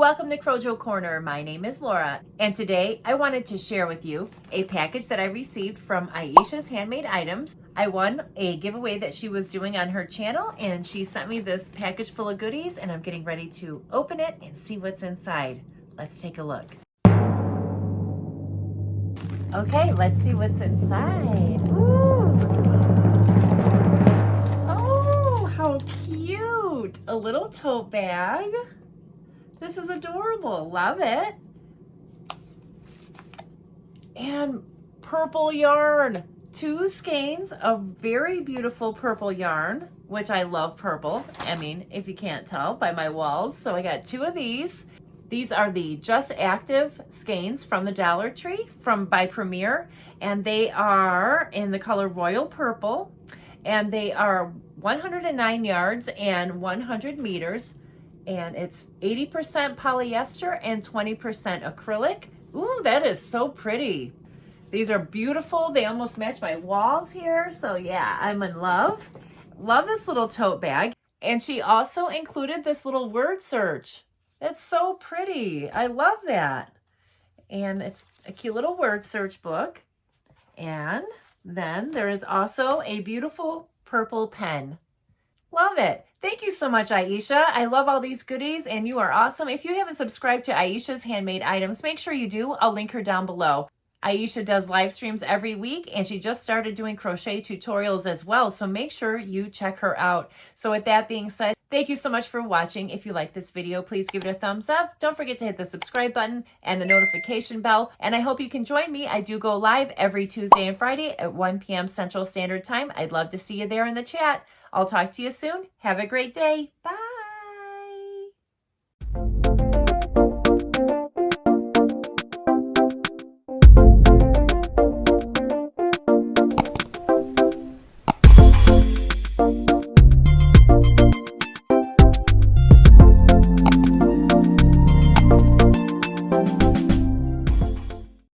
Welcome to Crojo Corner. My name is Laura, and today I wanted to share with you a package that I received from Aisha's Handmade Items. I won a giveaway that she was doing on her channel, and she sent me this package full of goodies, and I'm getting ready to open it and see what's inside. Let's take a look. Okay, let's see what's inside. Ooh. Oh, how cute! A little tote bag. This is adorable. Love it. And purple yarn. 2 skeins of very beautiful purple yarn, which I love purple. I mean, if you can't tell by my walls. So I got 2 of these. These are the Just Active skeins from the Dollar Tree by Premier. And they are in the color Royal Purple. And they are 109 yards and 100 meters. And it's 80% polyester and 20% acrylic. Ooh, that is so pretty. These are beautiful. They almost match my walls here. So yeah, I'm in love. Love this little tote bag. And she also included this little word search. It's so pretty. I love that. And it's a cute little word search book. And then there is also a beautiful purple pen. Love it. Thank you so much, Aisha. I love all these goodies and you are awesome. If you haven't subscribed to Aisha's Handmade Items, make sure you do. I'll link her down below. Aisha does live streams every week and she just started doing crochet tutorials as well. So make sure you check her out. So with that being said, thank you so much for watching. If you like this video, please give it a thumbs up. Don't forget to hit the subscribe button and the notification bell. And I hope you can join me. I do go live every Tuesday and Friday at 1 p.m. Central Standard Time. I'd love to see you there in the chat. I'll talk to you soon. Have a great day. Bye.